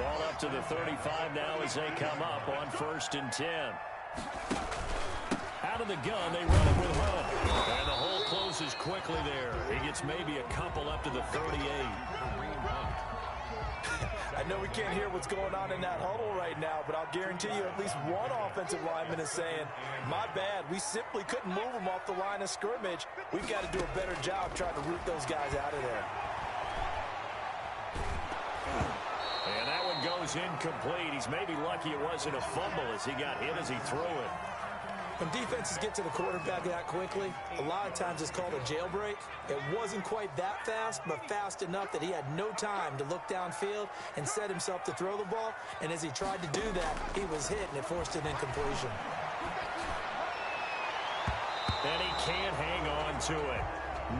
Ball up to the 35 now as they come up on 1st and 10. Out of the gun, they run it with Hunt. And the hole closes quickly there. He gets maybe a couple up to the 38. I know we can't hear what's going on in that huddle right now, but I'll guarantee you at least one offensive lineman is saying, my bad, we simply couldn't move them off the line of scrimmage. We've got to do a better job trying to root those guys out of there. And that one goes incomplete. He's maybe lucky it wasn't a fumble as he got hit as he threw it. When defenses get to the quarterback that quickly, a lot of times it's called a jailbreak. It wasn't quite that fast, but fast enough that he had no time to look downfield and set himself to throw the ball. And as he tried to do that, he was hit, and it forced an incompletion. And he can't hang on to it.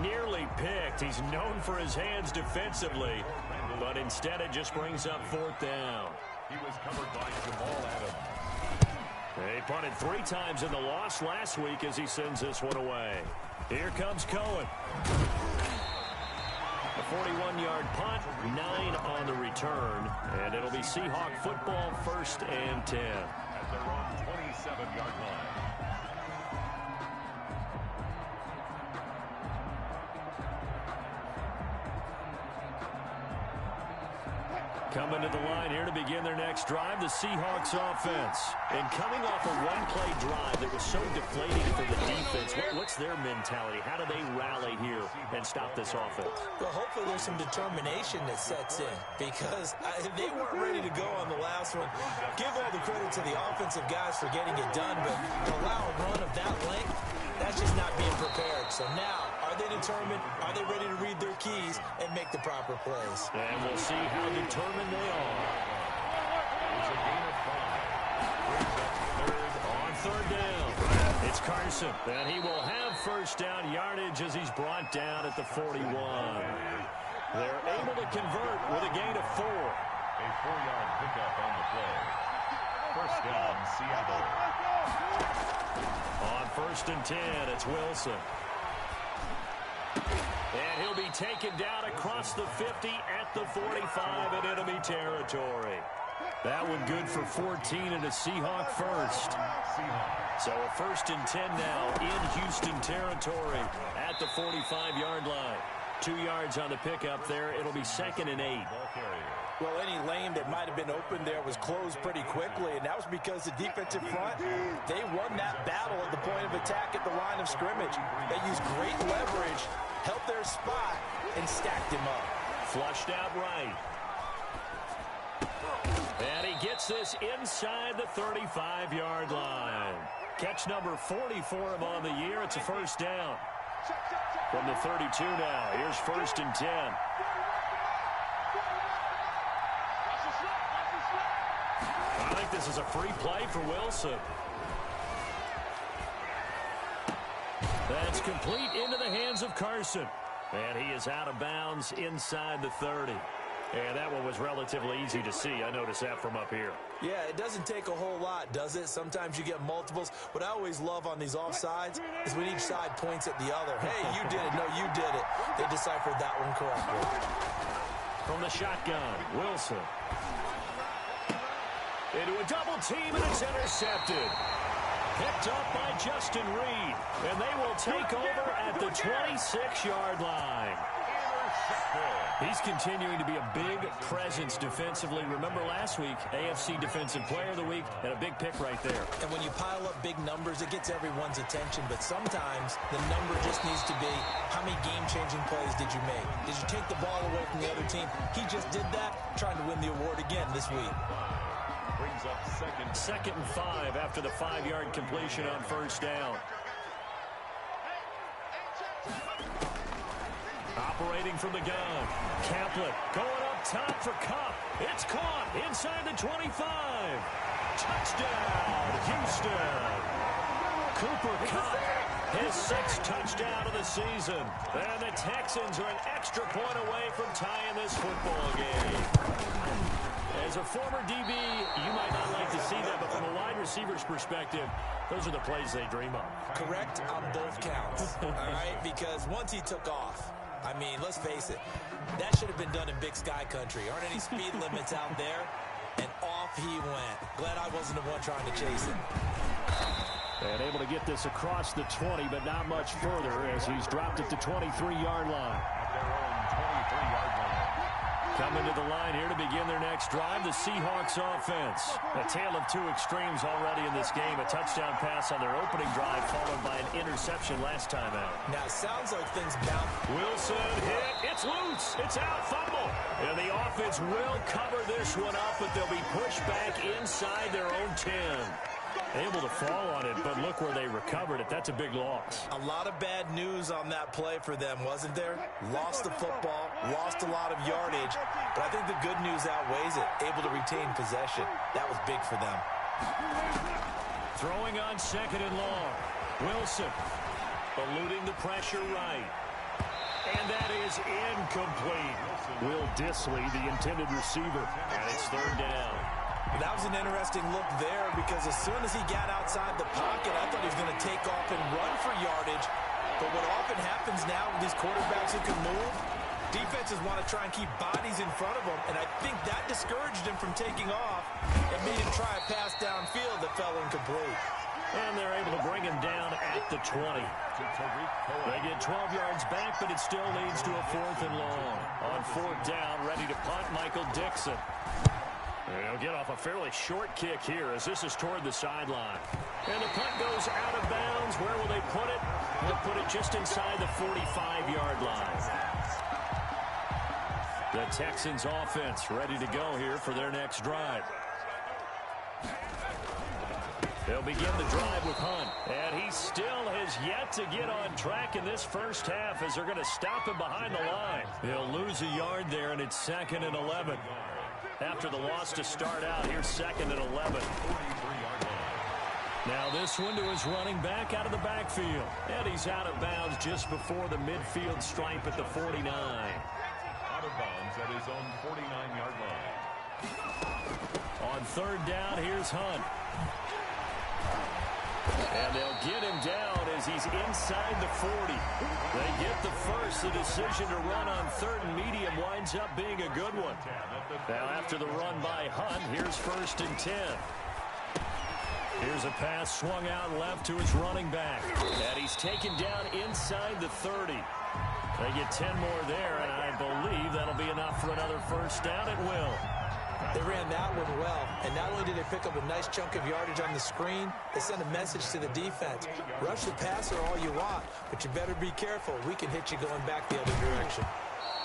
Nearly picked. He's known for his hands defensively, but instead it just brings up 4th down. He was covered by Jamal Adams. He punted 3 times in the loss last week as he sends this one away. Here comes Cohen. A 41-yard punt, 9 on the return, and it'll be Seahawk football 1st and 10. At their own 27-yard line. Coming to the line here to begin their next drive, the Seahawks offense. And coming off a one-play drive that was so deflating for the defense, what's their mentality? How do they rally here and stop this offense? Well, hopefully there's some determination that sets in because they weren't ready to go on the last one. Give all the credit to the offensive guys for getting it done, but to allow a run of that length, that's just not being prepared. So now, are they determined? Are they ready to read their keys and make the proper plays? And we'll see how determined they are. It's a gain of 5. On 3rd down, it's Carson. And he will have 1st down yardage as he's brought down at the 41. They're able to convert with a gain of 4. A 4-yard pickup on the play. 1st down, Seattle. On 1st and 10, it's Wilson. And he'll be taken down across the 50 at the 45 in enemy territory. That one good for 14 and a Seahawk first. So a 1st and 10 now in Houston territory at the 45-yard line. 2 yards on the pickup there. It'll be 2nd and 8. Well, any lane that might have been open there was closed pretty quickly, and that was because the defensive front, they won that battle at the point of attack at the line of scrimmage. They used great leverage, held their spot, and stacked him up. Flushed out right. And he gets this inside the 35-yard line. Catch number 40 for him on the year. It's a 1st down. From the 32 now, here's 1st and 10. I think this is a free play for Wilson. That's complete into the hands of Carson. And he is out of bounds inside the 30. And that one was relatively easy to see. I noticed that from up here. Yeah, it doesn't take a whole lot, does it? Sometimes you get multiples. What I always love on these offsides is when each side points at the other. Hey, you did it. No, you did it. They deciphered that one correctly. From the shotgun, Wilson. Into a double team, and it's intercepted. Picked up by Justin Reed. And they will take over at the 26-yard line. He's continuing to be a big presence defensively. Remember last week, AFC Defensive Player of the Week, and a big pick right there. And when you pile up big numbers, it gets everyone's attention. But sometimes the number just needs to be, how many game-changing plays did you make? Did you take the ball away from the other team? He just did that, trying to win the award again this week. Brings up 2nd and 5 after the 5-yard completion on 1st down. Operating from the gun. Kaplan going up top for Kupp. It's caught inside the 25. Touchdown, Houston. Cooper Kupp, his 6th touchdown of the season. And the Texans are an extra point away from tying this football game. As a former DB, you might not like to see that, but from a wide receiver's perspective, those are the plays they dream of. Correct on both counts, all right? Because once he took off, I mean, let's face it, that should have been done in Big Sky country. Aren't any speed limits out there? he went. Glad I wasn't the one trying to chase it. And able to get this across the 20, but not much further as he's dropped it to 23-yard line. At their own 23-yard line. Coming to the line here to begin their next drive, the Seahawks offense. A tale of two extremes already in this game. A touchdown pass on their opening drive followed by an interception last time out. Now, it sounds like things bounce. Wilson hit. It's loose. It's out. Fumble. And the offense will cover this one up, but they'll be pushed back inside their own 10. Able to fall on it, but look where they recovered it. That's a big loss. A lot of bad news on that play for them, wasn't there? Lost the football, lost a lot of yardage, but I think the good news outweighs it. Able to retain possession. That was big for them. Throwing on second and long. Wilson eluding the pressure right. And that is incomplete. Will Dissly, the intended receiver, and it's third down. That was an interesting look there because as soon as he got outside the pocket, I thought he was going to take off and run for yardage. But what often happens now with these quarterbacks who can move, defenses want to try and keep bodies in front of them, and I think that discouraged him from taking off and made him try a pass downfield that fell incomplete. And they're able to bring him down at the 20. They get 12 yards back, but it still leads to a 4th and long. On 4th down, ready to punt, Michael Dixon. He'll get off a fairly short kick here as this is toward the sideline. And the punt goes out of bounds. Where will they put it? They'll put it just inside the 45-yard line. The Texans offense ready to go here for their next drive. They'll begin the drive with Hunt. And he still has yet to get on track in this first half as they're going to stop him behind the line. They'll lose a yard there, and it's 2nd and 11. After the loss to start out, here's 2nd and 11. Now this one to his running back out of the backfield. And he's out of bounds just before the midfield stripe at the 49. Out of bounds at his own 49-yard line. On 3rd down, here's Hunt. And they'll get him down as he's inside the 40. They get the first. The decision to run on 3rd and medium winds up being a good one. Now after the run by Hunt, here's 1st and 10. Here's a pass swung out left to his running back. And he's taken down inside the 30. They get 10 more there, and I believe that'll be enough for another first down. It will. They ran that one well, and not only did they pick up a nice chunk of yardage on the screen, they sent a message to the defense. Rush the passer all you want, but you better be careful. We can hit you going back the other direction.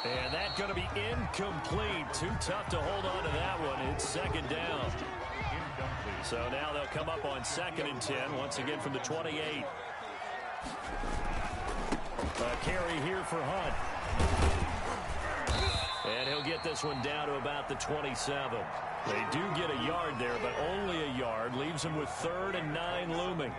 And that's going to be incomplete. Too tough to hold on to that one. It's 2nd down. So now they'll come up on 2nd and 10, once again from the 28. A carry here for Hunt. And he'll get this one down to about the 27. They do get a yard there, but only a yard. Leaves them with 3rd and 9 looming.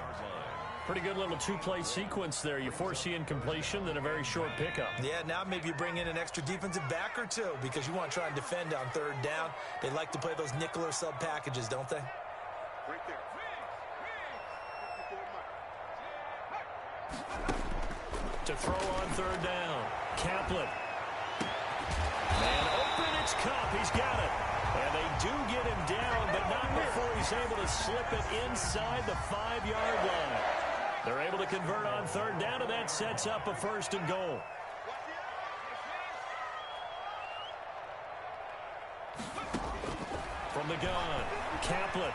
Pretty good little two-play sequence there. You force the incompletion, then a very short pickup. Yeah, now maybe you bring in an extra defensive back or two because you want to try and defend on 3rd down. They like to play those nickel or sub packages, don't they? To throw on 3rd down. Kaplan. Man open, it's Cup. He's got it. And they do get him down, but not before he's able to slip it inside the 5-yard line. They're able to convert on 3rd down, and that sets up a 1st and goal. From the gun, Kaplan.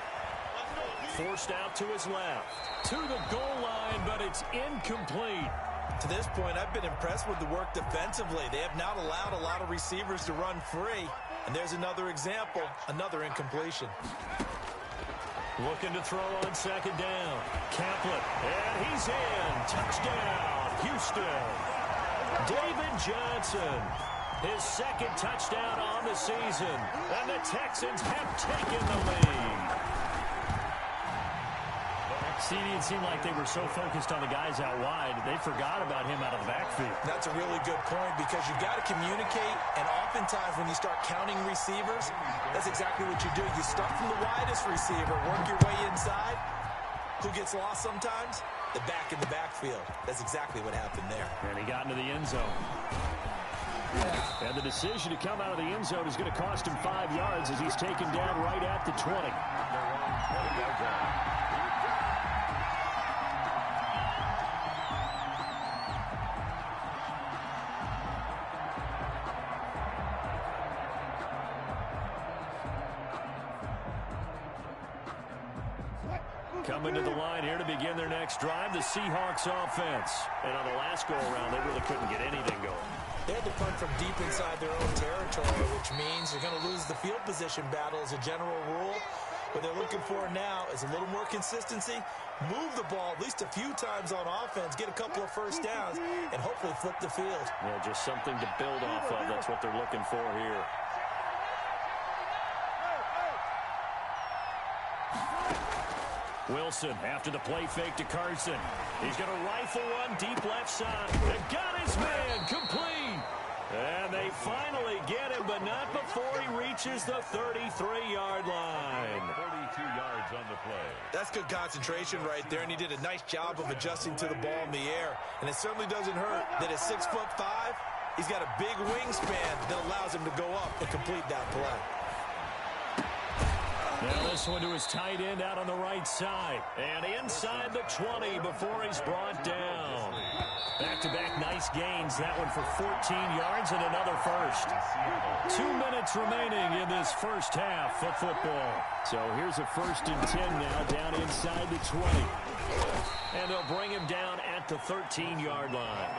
Forced out to his left. To the goal line, but it's incomplete. To this point, I've been impressed with the work defensively. They have not allowed a lot of receivers to run free. And there's another example, another incompletion. Looking to throw on 2nd down. Kaplan, and he's in. Touchdown, Houston. David Johnson, his 2nd touchdown on the season. And the Texans have taken the lead. CD, it seemed like they were so focused on the guys out wide, they forgot about him out of the backfield. That's a really good point because you've got to communicate, and oftentimes when you start counting receivers, that's exactly what you do. You start from the widest receiver, work your way inside. Who gets lost sometimes? The back in the backfield. That's exactly what happened there. And he got into the end zone. And the decision to come out of the end zone is going to cost him 5 yards as he's taken down right at the 20. Coming to the line here to begin their next drive, the Seahawks offense. And on the last go-around, they really couldn't get anything going. They had to punt from deep inside their own territory, which means they're going to lose the field position battle as a general rule. What they're looking for now is a little more consistency, move the ball at least a few times on offense, get a couple of first downs, and hopefully flip the field. Yeah, just something to build off of. That's what they're looking for here. Wilson after the play fake to Carson. He's going to rifle one deep left side. They've got his man complete. And they finally get him, but not before he reaches the 33-yard line. 42 yards on the play. That's good concentration right there, and he did a nice job of adjusting to the ball in the air. And it certainly doesn't hurt that at 6'5", he's got a big wingspan that allows him to go up and complete that play. Now this one to his tight end out on the right side. And inside the 20 before he's brought down. Back-to-back nice gains. That one for 14 yards and another first. 2 minutes remaining in this first half of football. So here's a 1st and 10 now down inside the 20. And they'll bring him down at the 13-yard line.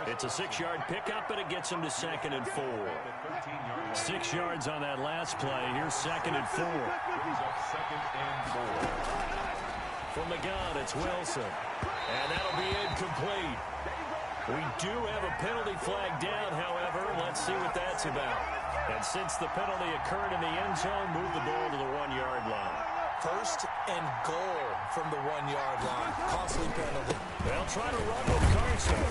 It's a 6-yard pickup, but it gets him to 2nd and 4. 6 yards on that last play. Here's 2nd and 4. From the gun, it's Wilson. And that'll be incomplete. We do have a penalty flag down, however. Let's see what that's about. And since the penalty occurred in the end zone, move the ball to the 1-yard line. 1st and goal from the 1-yard line. Costly penalty. They'll try to run with Carson.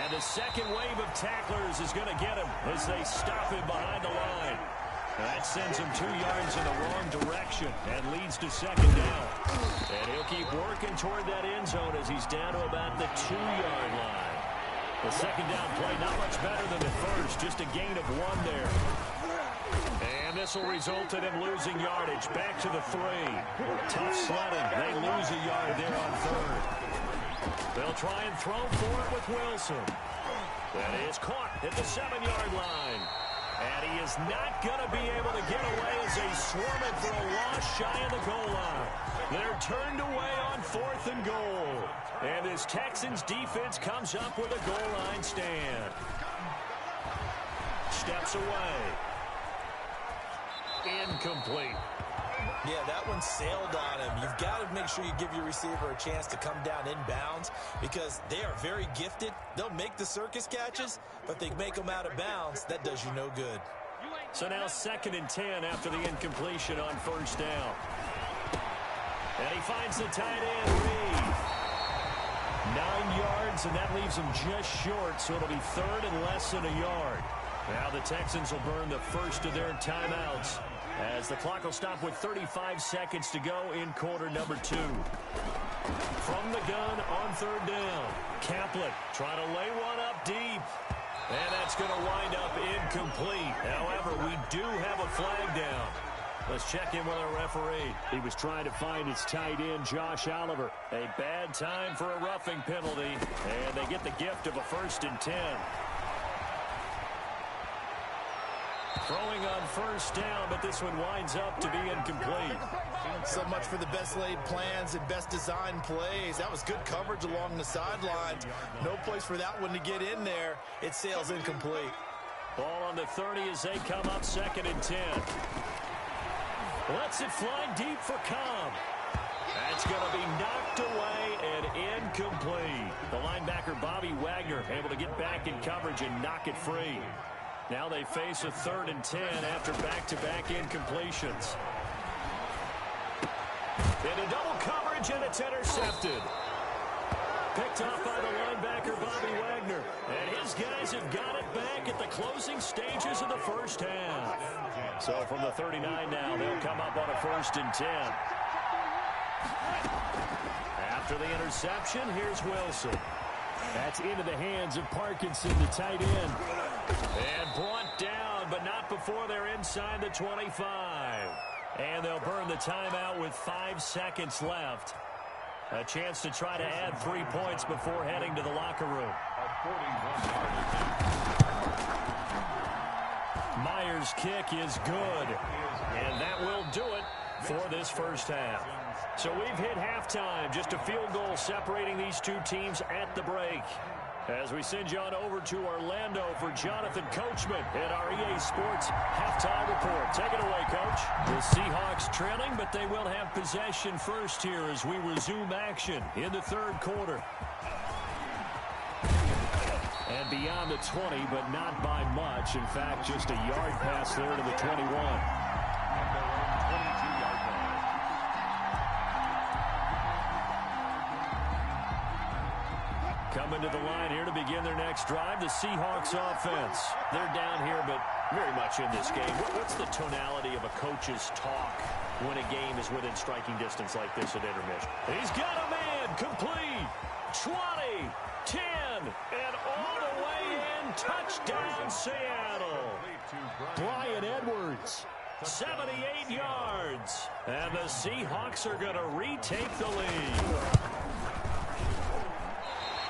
And the second wave of tacklers is going to get him as they stop him behind the line. That sends him 2 yards in the wrong direction and leads to 2nd down. And he'll keep working toward that end zone as he's down to about the 2-yard line. The 2nd down play not much better than the first, just a gain of 1 there. And this will result in him losing yardage. Back to the 3. Tough sledding. They lose a yard there on 3rd. They'll try and throw for it with Wilson. That is caught at the 7-yard line. And he is not going to be able to get away as they swarm it for a loss shy of the goal line. They're turned away on 4th and goal. And this Texans defense comes up with a goal line stand. Steps away. Incomplete. Yeah, that one sailed on him. You've got to make sure you give your receiver a chance to come down inbounds because they are very gifted. They'll make the circus catches, but they make them out of bounds. That does you no good. So now 2nd and 10 after the incompletion on 1st down. And he finds the tight end, Reed. 9 yards, and that leaves him just short, so it'll be 3rd and less than a yard. Now the Texans will burn the first of their timeouts as the clock will stop with 35 seconds to go in quarter number 2. From the gun on 3rd down. Kaplan trying to lay one up deep. And that's going to wind up incomplete. However, we do have a flag down. Let's check in with our referee. He was trying to find his tight end, Josh Oliver. A bad time for a roughing penalty. And they get the gift of a 1st and 10. Throwing on 1st down, but this one winds up to be incomplete. So much for the best laid plans and best designed plays. That was good coverage along the sidelines. No place for that one to get in there. It sails incomplete. Ball on the 30 as they come up 2nd and 10. Lets it fly deep for Cobb. That's going to be knocked away and incomplete. The linebacker, Bobby Wagner, able to get back in coverage and knock it free. Now they face a 3rd and 10 after back-to-back incompletions. Into double coverage, and it's intercepted. Picked off by the linebacker, Bobby Wagner. And his guys have got it back at the closing stages of the first half. So from the 39 now, they'll come up on a 1st and 10. After the interception, here's Wilson. That's into the hands of Parkinson, the tight end. And brought down, but not before they're inside the 25. And they'll burn the timeout with 5 seconds left. A chance to try to add 3 points before heading to the locker room. Myers' kick is good. And that will do it for this first half. So we've hit halftime. Just a field goal separating these two teams at the break. As we send you on over to Orlando for Jonathan Coachman at our EA Sports Halftime Report. Take it away, Coach. The Seahawks trailing, but they will have possession first here as we resume action in the third quarter. And beyond the 20, but not by much. In fact, just a yard pass there to the 21. Coming to the line here to begin their next drive, the Seahawks offense. They're down here, but very much in this game. What's the tonality of a coach's talk when a game is within striking distance like this at intermission? He's got a man, complete, 20, 10, and all the way in, touchdown Seattle. Bryan Edwards, 78 yards, and the Seahawks are going to retake the lead.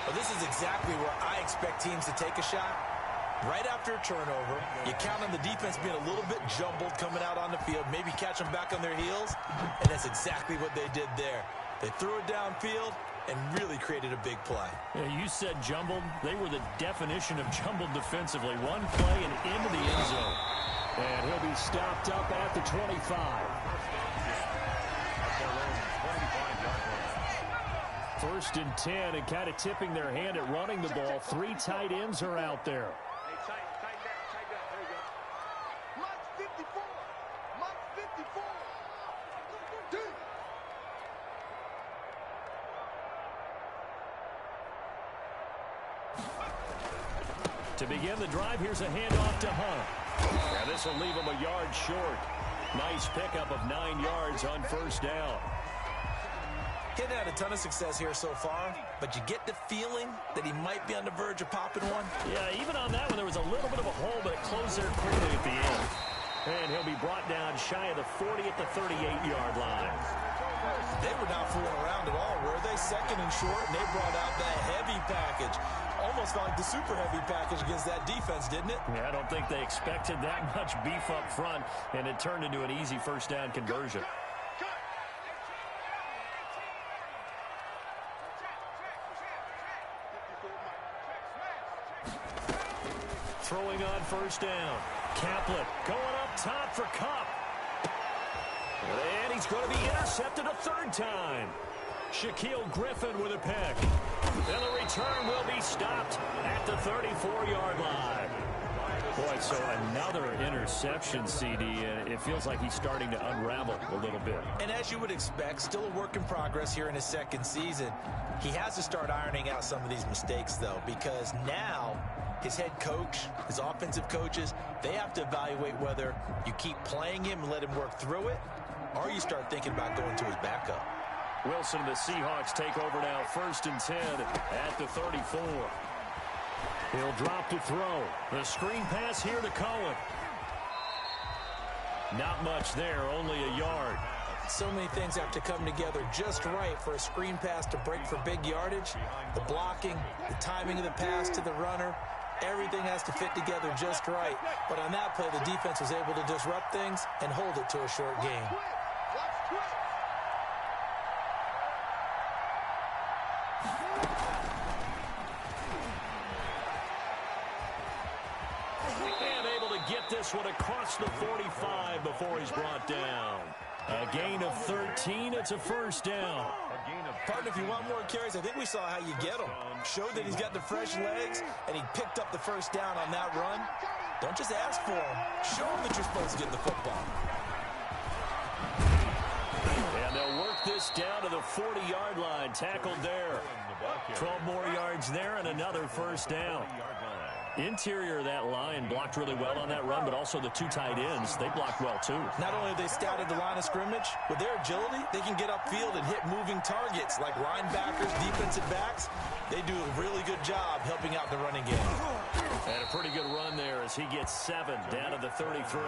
Well, this is exactly where I expect teams to take a shot. Right after a turnover, you count on the defense being a little bit jumbled coming out on the field, maybe catch them back on their heels, and that's exactly what they did there. They threw it downfield and really created a big play. Yeah, you said jumbled. They were the definition of jumbled defensively. One play and into the end zone. And he'll be stopped up at the 25. First and 10, and kind of tipping their hand at running the ball. 3 tight ends are out there. Hey, tight down. There you go. Mark 54. Mark 54. To begin the drive, here's a handoff to Hunt. And this will leave him a yard short. Nice pickup of 9 yards on first down. He's had a ton of success here so far, but you get the feeling that he might be on the verge of popping one. Yeah, even on that one, there was a little bit of a hole, but it closed there quickly at the end. And he'll be brought down shy of the 40 at the 38-yard line. They were not fooling around at all, were they? Second and short, and they brought out that heavy package. Almost like the super heavy package against that defense, didn't it? Yeah, I don't think they expected that much beef up front, and it turned into an easy first down conversion. Throwing on first down. Kaplan going up top for Kupp. And he's going to be intercepted a third time. Shaquille Griffin with a pick. And the return will be stopped at the 34-yard line. Boy, so another interception, CD, and it feels like he's starting to unravel a little bit. And as you would expect, still a work in progress here in his second season. He has to start ironing out some of these mistakes, though, because now his head coach, his offensive coaches, they have to evaluate whether you keep playing him and let him work through it, or you start thinking about going to his backup. Wilson and the Seahawks take over now, first and 10 at the 34. He'll drop to throw. The screen pass here to Cohen. Not much there, only a yard. So many things have to come together just right for a screen pass to break for big yardage. The blocking, the timing of the pass to the runner, everything has to fit together just right. But on that play, the defense was able to disrupt things and hold it to a short game. And able to get this one across the 45 before he's brought down. A gain of 13. It's a first down. Partner, if you want more carries, I think we saw how you get them. Showed that he's got the fresh legs, and he picked up the first down on that run. Don't just ask for him. Show him that you're supposed to get the football. And they'll work this down to the 40-yard line. Tackled there. 12 more yards there and another first down. Interior of that line blocked really well on that run, but also the 2 tight ends, they blocked well too. Not only have they scouted the line of scrimmage, with their agility, they can get upfield and hit moving targets like linebackers, defensive backs. They do a really good job helping out the running game. And a pretty good run there as he gets 7 down to the 33.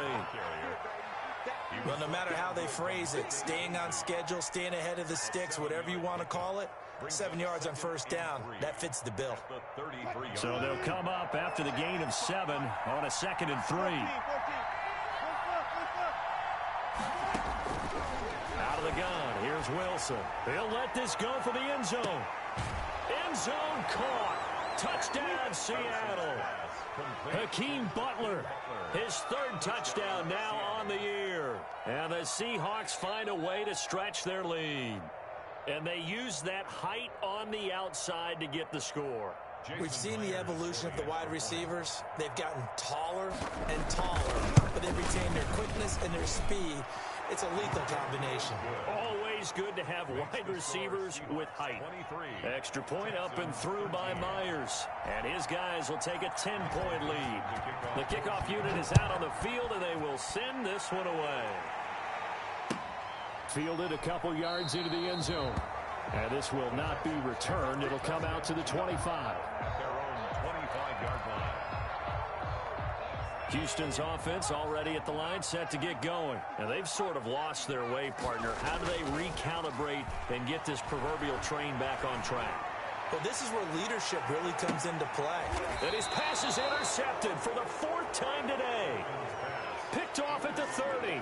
Well, no matter how they phrase it, staying on schedule, staying ahead of the sticks, whatever you want to call it, 7 yards on first down, that fits the bill. So they'll come up after the gain of 7 on a 2nd and 3. Out of the gun, here's Wilson. He'll let this go for the end zone. End zone caught. Touchdown, Seattle. Hakeem Butler, his 3rd touchdown now on the year. And the Seahawks find a way to stretch their lead. And they use that height on the outside to get the score. We've seen the evolution of the wide receivers. They've gotten taller and taller, but they've retained their quickness and their speed. It's a lethal combination. Always good to have wide receivers with height. Extra point up and through by Myers. And his guys will take a 10-point lead. The kickoff unit is out on the field, and they will send this one away. Fielded a couple yards into the end zone. And this will not be returned. It'll come out to the 25. At their own 25-yard line. Houston's offense already at the line, set to get going. Now, they've sort of lost their way, partner. How do they recalibrate and get this proverbial train back on track? Well, this is where leadership really comes into play. And his pass is intercepted for the 4th time today. Picked off at the 30.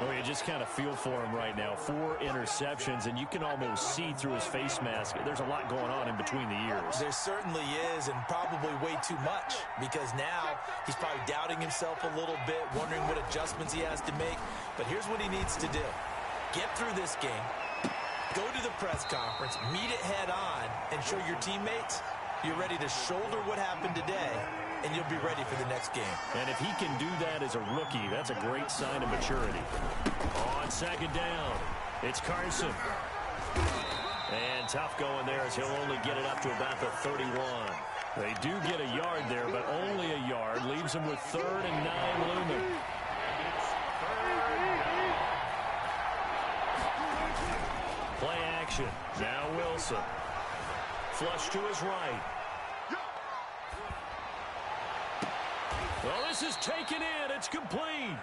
Oh, you just kind of feel for him right now. 4 interceptions, and you can almost see through his face mask. There's a lot going on in between the ears. There certainly is, and probably way too much, because now he's probably doubting himself a little bit, wondering what adjustments he has to make. But here's what he needs to do. Get through this game, go to the press conference, meet it head on, and show your teammates you're ready to shoulder what happened today, and you'll be ready for the next game. And if he can do that as a rookie, that's a great sign of maturity. On 2nd down, it's Carson. And tough going there as he'll only get it up to about the 31. They do get a yard there, but only a yard. Leaves him with 3rd and 9 looming. Play action. Now Wilson. Flush to his right. Well, this is taken in. It's complete.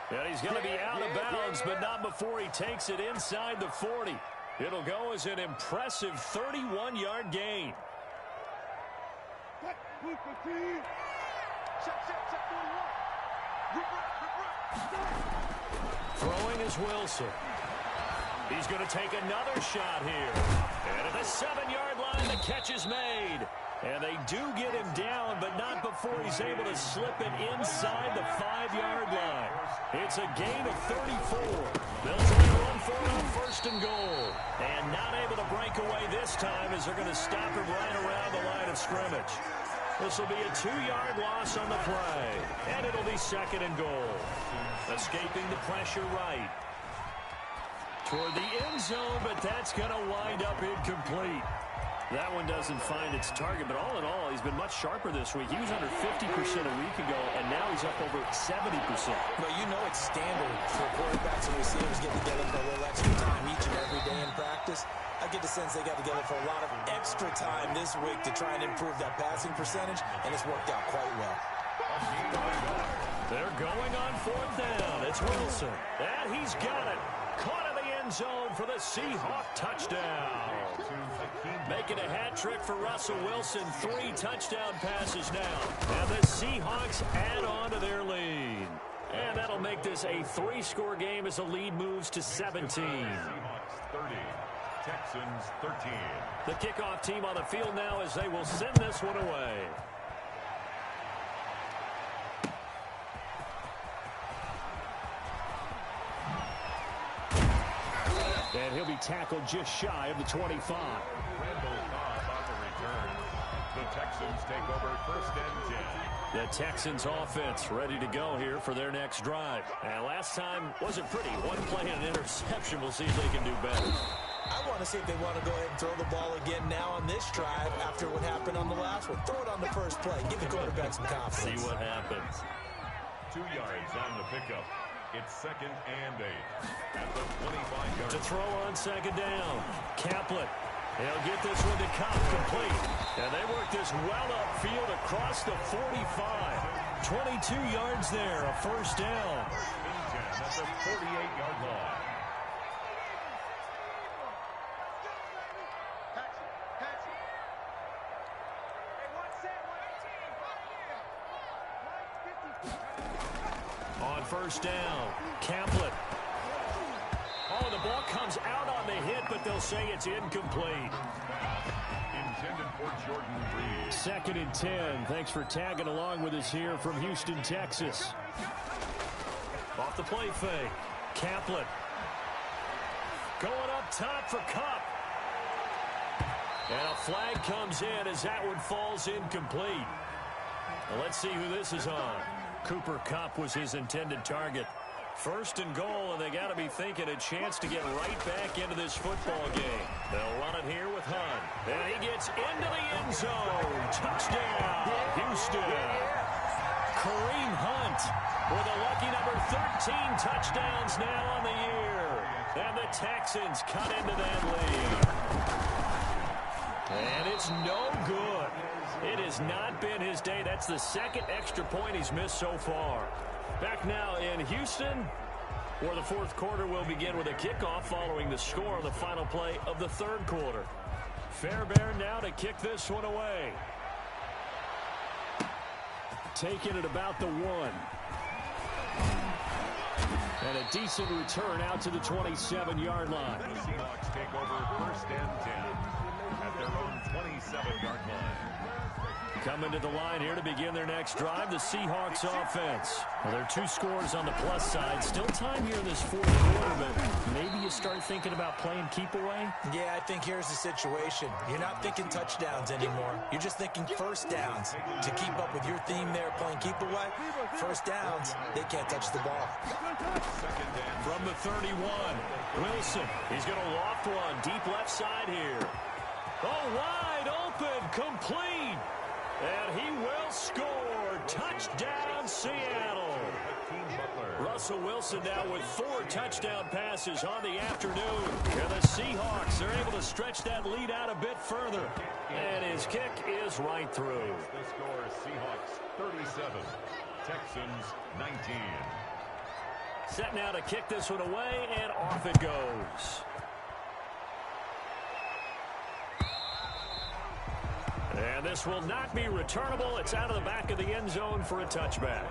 And he's going to be out of bounds, but not before he takes it inside the 40. It'll go as an impressive 31-yard gain. Throwing is Wilson. He's going to take another shot here. And at the 7-yard line, the catch is made. And they do get him down, but not before he's able to slip it inside the 5-yard line. It's a gain of 34. Bills only run for it on 1st and goal. And not able to break away this time as they're going to stop him right around the line of scrimmage. This will be a 2-yard loss on the play. And it'll be 2nd and goal. Escaping the pressure right. Toward the end zone, but that's going to wind up incomplete. That one doesn't find its target, but all in all, he's been much sharper this week. He was under 50% a week ago, and now he's up over 70%. Well, you know it's standard for quarterbacks and receivers getting together for a little extra time each and every day in practice. I get the sense they got together for a lot of extra time this week to try and improve that passing percentage, and it's worked out quite well. They're going on 4th down. It's Wilson, and he's got it. Caught in the end zone for the Seahawk touchdown. Making a hat trick for Russell Wilson. 3 touchdown passes now. And the Seahawks add on to their lead. And that'll make this a 3-score game as the lead moves to 17. Seahawks 30, Texans 13. The kickoff team on the field now as they will send this one away. And he'll be tackled just shy of the 25. Randall Cobb on the return. The Texans take over 1st and 10. The Texans offense ready to go here for their next drive. And last time wasn't pretty. 1 play and an interception. We'll see if they can do better. I want to see if they want to go ahead and throw the ball again now on this drive after what happened on the last one. Throw it on the first play. Give the quarterback some confidence. See what happens. 2 yards on the pickup. It's 2nd and 8 at the 25-yard. To throw on 2nd down. Kaplan He'll get this one to Cup complete. And they work this well upfield across the 45. 22 yards there, a first down. At the 48-yard line. On first down, Caplet. Oh, the ball comes out on the hit, but they'll say it's incomplete. Intended for Jordan Reed. 2nd and 10. Thanks for tagging along with us here from Houston, Texas. Off the play fake. Caplet. Going up top for Cup. And a flag comes in as that one falls incomplete. Well, let's see who this is on. Cooper Kupp was his intended target. 1st and goal, and they got to be thinking a chance to get right back into this football game. They'll run it here with Hunt. And he gets into the end zone. Touchdown, Houston. Kareem Hunt with a lucky number 13 touchdowns now on the year. And the Texans cut into that lead. And it's no good. It has not been his day. That's the 2nd extra point he's missed so far. Back now in Houston, where the 4th quarter will begin with a kickoff following the score on the final play of the 3rd quarter. Fairbairn now to kick this one away. Taking it about the 1. And a decent return out to the 27-yard line. The Seahawks take over 1st and 10 at their own 27-yard line. Coming to the line here to begin their next drive, the Seahawks offense. Well, there are 2 scores on the plus side. Still time here in this 4th quarter, but maybe you start thinking about playing keep away? Yeah, I think here's the situation. You're not thinking touchdowns anymore. You're just thinking first downs. To keep up with your theme there, playing keep away, first downs, they can't touch the ball. From the 31, Wilson. He's going to loft one deep left side here. Oh, wide open, complete. And he will score. Touchdown, Seattle. Russell Wilson now with 4 touchdown passes on the afternoon. And the Seahawks are able to stretch that lead out a bit further. And his kick is right through. The score is Seahawks 37, Texans 19. Set now to kick this one away, and off it goes. And this will not be returnable. It's out of the back of the end zone for a touchback.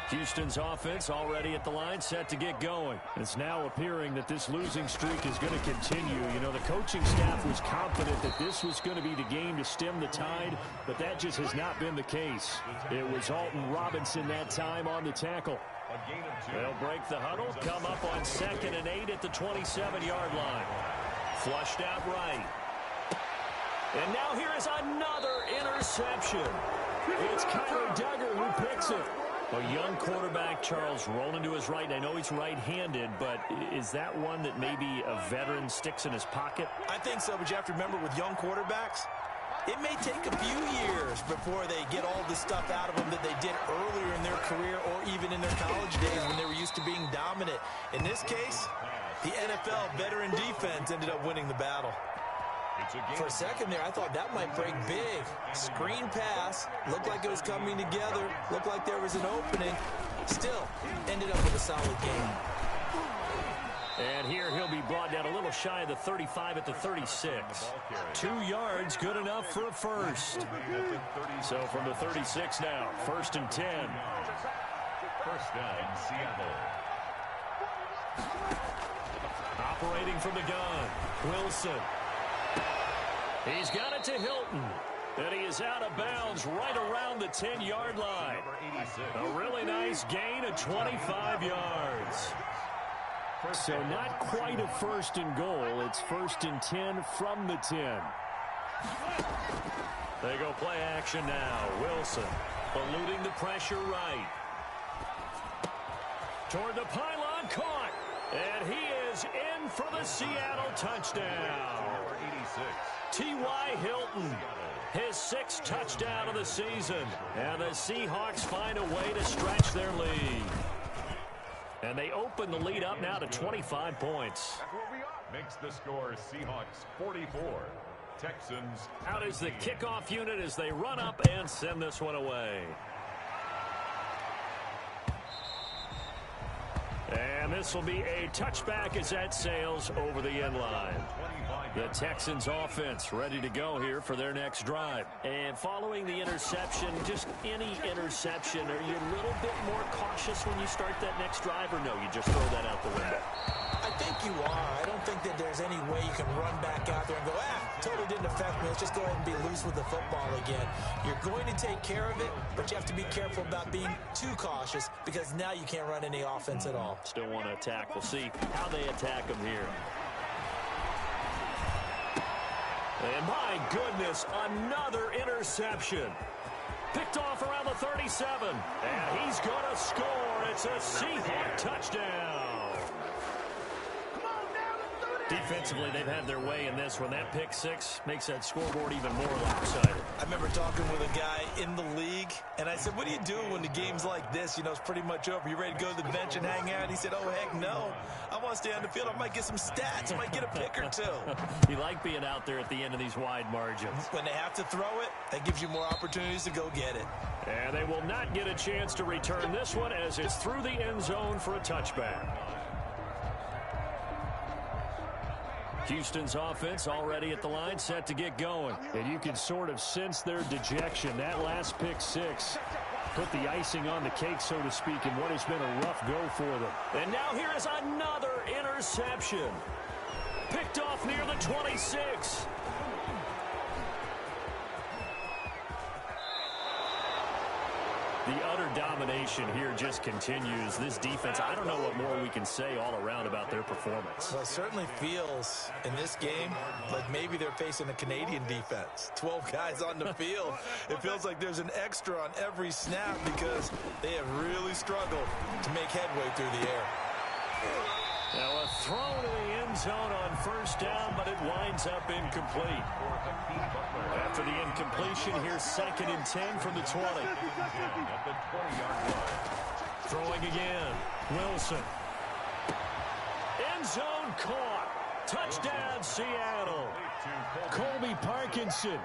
Houston's offense already at the line, set to get going. It's now appearing that this losing streak is going to continue. You know, the coaching staff was confident that this was going to be the game to stem the tide, but that just has not been the case. It was Alton Robinson that time on the tackle. They'll break the huddle, come up on 2nd and 8 at the 27-yard line. Flushed out right. And now here is another interception. It's Kyler Duggar who picks it. A young quarterback, Charles, rolling to his right. I know he's right-handed, but is that one that maybe a veteran sticks in his pocket? I think so, but you have to remember with young quarterbacks, it may take a few years before they get all the stuff out of them that they did earlier in their career or even in their college days when they were used to being dominant. In this case, the NFL veteran defense ended up winning the battle. For a second there, I thought that might break big. Screen pass. Looked like it was coming together. Looked like there was an opening. Still, ended up with a solid game. And here he'll be brought down a little shy of the 35 at the 36. 2 yards, good enough for a first. So from the 36 now, 1st and 10. First down, Seattle. Operating from the gun, Wilson. He's got it to Hilton. And he is out of bounds right around the 10-yard line. A really nice gain of 25 yards. So not quite a 1st and goal. It's 1st and 10 from the 10. They go play action now. Wilson eluding the pressure right. Toward the pylon, caught. And he is in for the Seattle touchdown. T.Y. Hilton, his 6th touchdown of the season. And the Seahawks find a way to stretch their lead. And they open the lead up now to 25 points. That's where we are. Makes the score Seahawks 44. Texans. Out is the kickoff unit as they run up and send this one away. And this will be a touchback as that sails over the end line. The Texans offense ready to go here for their next drive. And following the interception, just any interception, are you a little bit more cautious when you start that next drive, or no, you just throw that out the window? I think you are. I don't think that there's any way you can run back out there and go, totally didn't affect me. Let's just go ahead and be loose with the football again. You're going to take care of it, but you have to be careful about being too cautious because now you can't run any offense at all. Still want to attack. We'll see how they attack them here. And my goodness, another interception. Picked off around the 37. And he's going to score. It's a Seahawk touchdown. Defensively, they've had their way in this one. That pick six makes that scoreboard even more lopsided. I remember talking with a guy in the league, and I said, what do you do when the game's like this? You know, it's pretty much over. You ready to go to the bench and hang out? He said, oh, heck no. I want to stay on the field. I might get some stats. I might get a pick or two. You like being out there at the end of these wide margins. When they have to throw it, that gives you more opportunities to go get it. And they will not get a chance to return this one as it's through the end zone for a touchback. Houston's offense already at the line, set to get going. And you can sort of sense their dejection. That last pick six put the icing on the cake, so to speak, in what has been a rough go for them. And now here is another interception. Picked off near the 26. The utter domination here just continues. This defense, I don't know what more we can say all around about their performance. Well, it certainly feels in this game like maybe they're facing a Canadian defense. 12 guys on the field. It feels like there's an extra on every snap because they have really struggled to make headway through the air. Now a throw to the end zone on first down, but it winds up incomplete. After the incompletion, here's 2nd and 10 from the 20. Throwing again. Wilson. End zone caught. Touchdown, Seattle. Colby Parkinson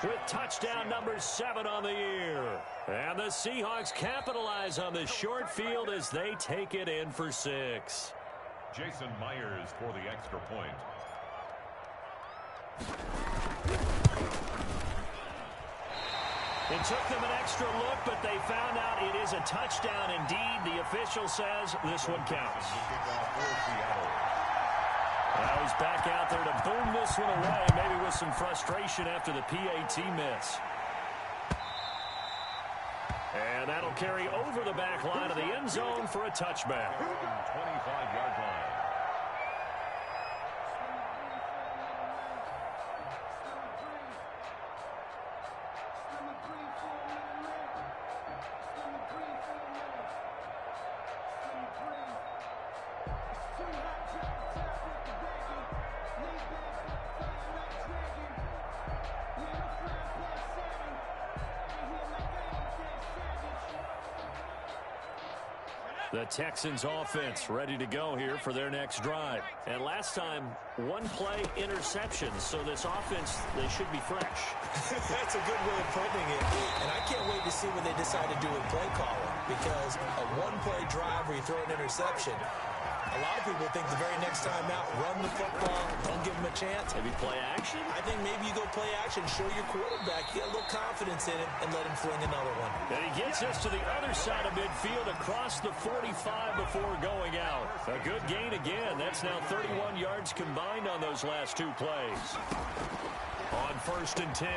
with touchdown number 7 on the year. And the Seahawks capitalize on the short field as they take it in for 6. Jason Myers for the extra point. It took them an extra look, but they found out it is a touchdown indeed. The official says this one counts. Now he's back out there to boom this one away, maybe with some frustration after the PAT miss. And that'll carry over the back line of the end zone for a touchback. 25-yard line. The Texans offense ready to go here for their next drive. And last time, one play interceptions. So this offense, they should be fresh. That's a good way of putting it. And I can't wait to see what they decide to do with play calling. Because a one-play drive where you throw an interception, a lot of people think the very next time out, run the football, don't give them a chance. Maybe play action? I think maybe you go play action, show your quarterback, get a little confidence in him, and let him fling another one. And he gets us to the other side of midfield across the 45 before going out. A good gain again. That's now 31 yards combined on those last 2 plays. On 1st and 10,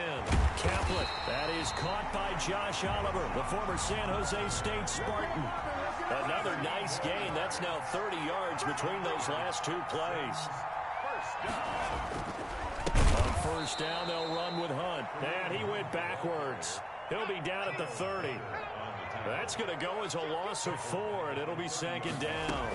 Kaplan. That is caught by Josh Oliver, the former San Jose State Spartan. Another nice gain. That's now 30 yards between those last 2 plays. On 1st down, they'll run with Hunt. And he went backwards. He'll be down at the 30. That's going to go as a loss of 4, and it'll be 2nd down.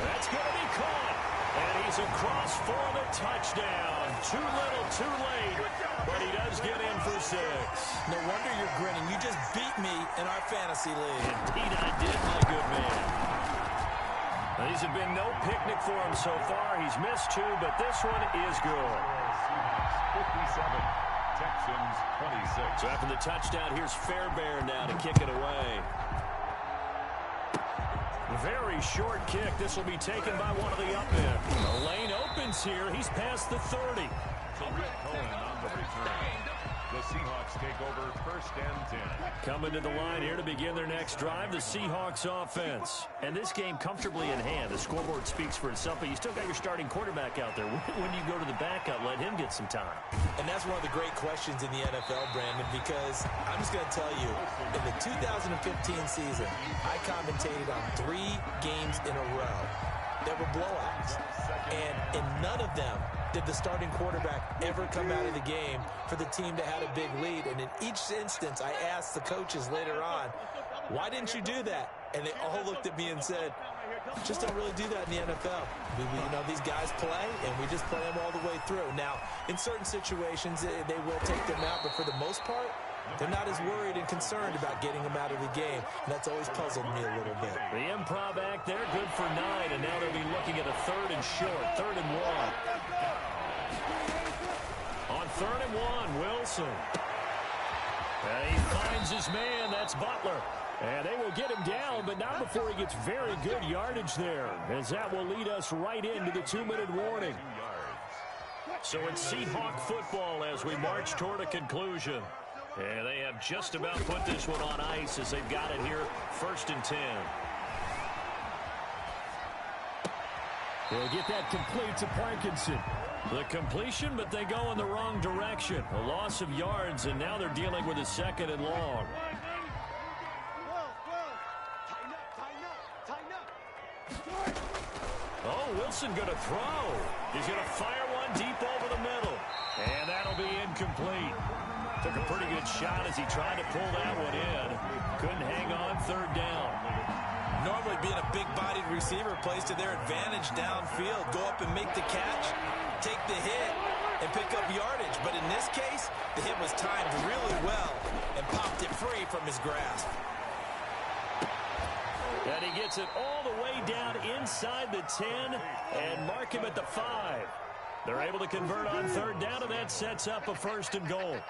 That's going to be caught. And he's goes across for the touchdown. Too little, too late, but he does get in for 6. No wonder you're grinning. You just beat me in our fantasy league. Indeed I did, my good man. These have been no picnic for him so far. He's missed 2, but this one is good. 57, Texans 26. So after the touchdown, here's Fairbairn now to kick it away. Very short kick. This will be taken by one of the up men. The lane opens here. He's past the 30. Tariq Cohen on the return. The Seahawks take over 1st and 10. Coming to the line here to begin their next drive, the Seahawks offense. And this game comfortably in hand. The scoreboard speaks for itself, but you still got your starting quarterback out there. When do you go to the backup, let him get some time? And that's one of the great questions in the NFL, Brandon, because I'm just going to tell you, in the 2015 season, I commentated on 3 games in a row that were blowouts. And in none of them did the starting quarterback ever come out of the game for the team that had a big lead. And in each instance, I asked the coaches later on, why didn't you do that? And they all looked at me and said, just don't really do that in the NFL. You know, these guys play, and we just play them all the way through. Now, in certain situations, they will take them out, but for the most part, they're not as worried and concerned about getting them out of the game. And that's always puzzled me a little bit. The improv act there, good for 9, and now they'll be looking at a 3rd and short, 3rd and 1. On 3rd and 1, Wilson. And he finds his man, that's Butler. And they will get him down, but not before he gets very good yardage there, as that will lead us right into the 2-minute warning. So it's Seahawk football as we march toward a conclusion. And they have just about put this one on ice as they've got it here, 1st and 10. They'll get that complete to Parkinson. The completion, but they go in the wrong direction. A loss of yards, and now they're dealing with a 2nd and long. Oh, Wilson going to throw. He's going to fire one deep over the middle. And that'll be incomplete. Took a pretty good shot as he tried to pull that one in. Couldn't hang on 3rd down. Normally being a big-bodied receiver plays to their advantage downfield. Go up and make the catch, take the hit, and pick up yardage. But in this case, the hit was timed really well and popped it free from his grasp. And he gets it all the way down inside the 10 and mark him at the 5. They're able to convert on 3rd down, and that sets up a 1st and goal.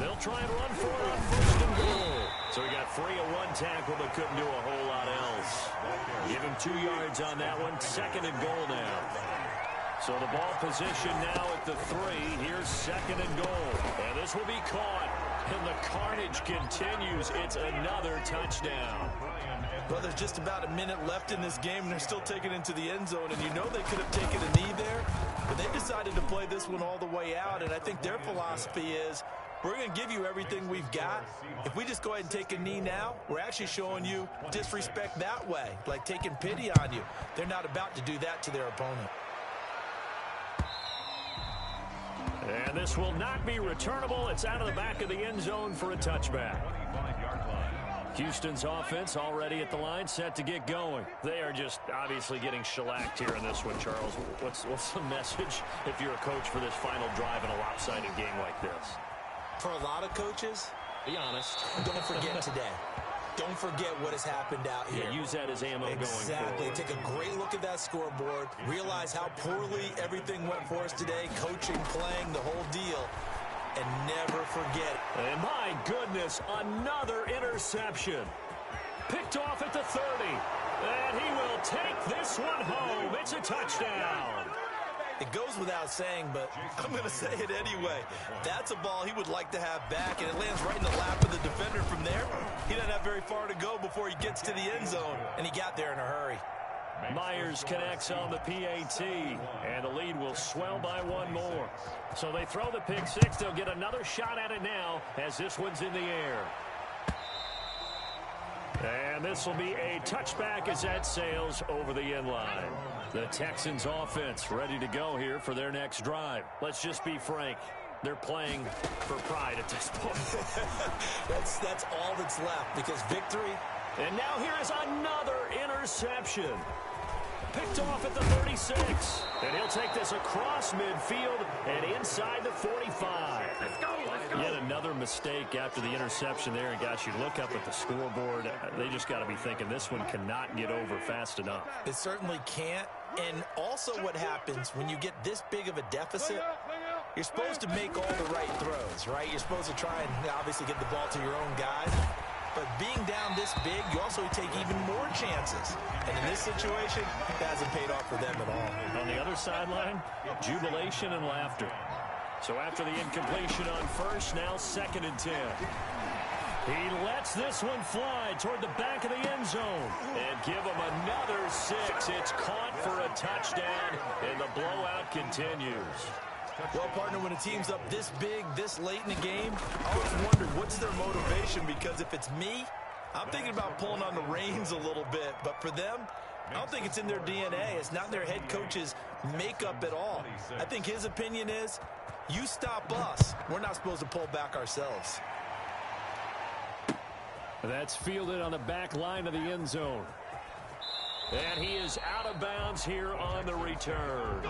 They'll try and run for it on 1st and goal. So he got free of 1 tackle, but couldn't do a whole lot else. Give him 2 yards on that one. 2nd and goal now. So the ball position now at the 3. Here's 2nd and goal. And this will be caught. And the carnage continues. It's another touchdown. Well, there's just about a minute left in this game, and they're still taking it into the end zone. And you know they could have taken a knee there, but they decided to play this one all the way out. And I think their philosophy is, we're going to give you everything we've got. If we just go ahead and take a knee now, we're actually showing you disrespect that way, like taking pity on you. They're not about to do that to their opponent. And this will not be returnable. It's out of the back of the end zone for a touchback. Houston's offense already at the line, set to get going. They are just obviously getting shellacked here in this one, Charles. What's the message if you're a coach for this final drive in a lopsided game like this? For a lot of coaches, be honest. Don't forget today. Don't forget what has happened out here. Yeah, use that as ammo going forward. Exactly. Take a great look at that scoreboard. Realize how poorly everything went for us today. Coaching, playing, the whole deal. And never forget. And my goodness, another interception. Picked off at the 30. And he will take this one home. It's a touchdown. It goes without saying, but I'm going to say it anyway. That's a ball he would like to have back, and it lands right in the lap of the defender from there. He doesn't have very far to go before he gets to the end zone, and he got there in a hurry. Myers connects on the PAT, and the lead will swell by 1 more. So they throw the pick 6. They'll get another shot at it now as this one's in the air. And this will be a touchback as that sails over the end line. The Texans offense ready to go here for their next drive. Let's just be frank. They're playing for pride at this point. That's all that's left, because victory. And now here is another interception. Picked off at the 36. And he'll take this across midfield and inside the 45. Let's go. Yet another mistake after the interception there. And, gosh, you look up at the scoreboard. They just got to be thinking this one cannot get over fast enough. It certainly can't. And also what happens when you get this big of a deficit, you're supposed to make all the right throws, right? You're supposed to try and obviously get the ball to your own guys. But being down this big, you also take even more chances. And in this situation, it hasn't paid off for them at all. On the other sideline, jubilation and laughter. So after the incompletion on first, now 2nd and 10. He lets this one fly toward the back of the end zone. And give him another 6. It's caught for a touchdown, and the blowout continues. Well, partner, when a team's up this big, this late in the game, I always wondered what's their motivation, because if it's me, I'm thinking about pulling on the reins a little bit. But for them, I don't think it's in their DNA. It's not their head coach's makeup at all. I think his opinion is, you stop us, we're not supposed to pull back ourselves. That's fielded on the back line of the end zone. And he is out of bounds here on the return.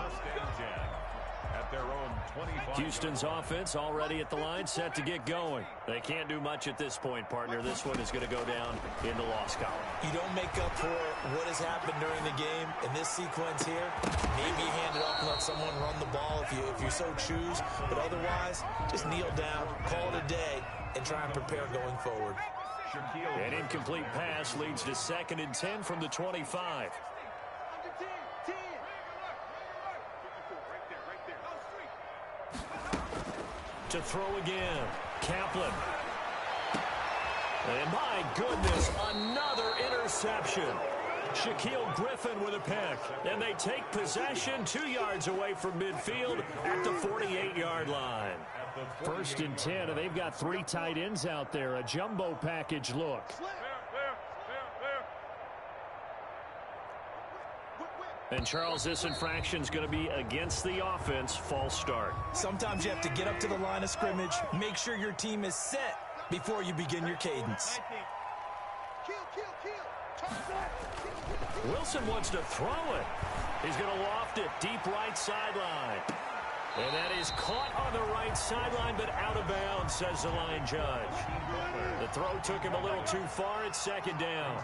At their own 25. Houston's offense already at the line, set to get going. They can't do much at this point, partner. This one is going to go down in the loss column. You don't make up for what has happened during the game in this sequence here. Maybe hand it off and let someone run the ball if you so choose. But otherwise, just kneel down, call it a day, and try and prepare going forward. An incomplete pass leads to 2nd and 10 from the 25. To throw again, Kaplan. And my goodness, another interception. Shaquille Griffin with a pick. And they take possession 2 yards away from midfield at the 48-yard line. 1st and 10, and they've got 3 tight ends out there. A jumbo package look. And, Charles, this infraction's going to be against the offense. False start. Sometimes you have to get up to the line of scrimmage, make sure your team is set before you begin your cadence. Wilson wants to throw it. He's going to loft it deep right sideline. And that is caught on the right sideline, but out of bounds, says the line judge. The throw took him a little too far. It's 2nd down.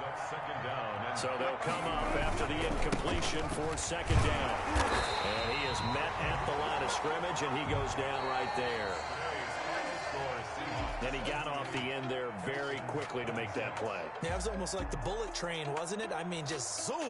So they'll come up after the incompletion for 2nd down. And he is met at the line of scrimmage, and he goes down right there. And he got off the end there very quickly to make that play. Yeah, it was almost like the bullet train, wasn't it? I mean, just zoom.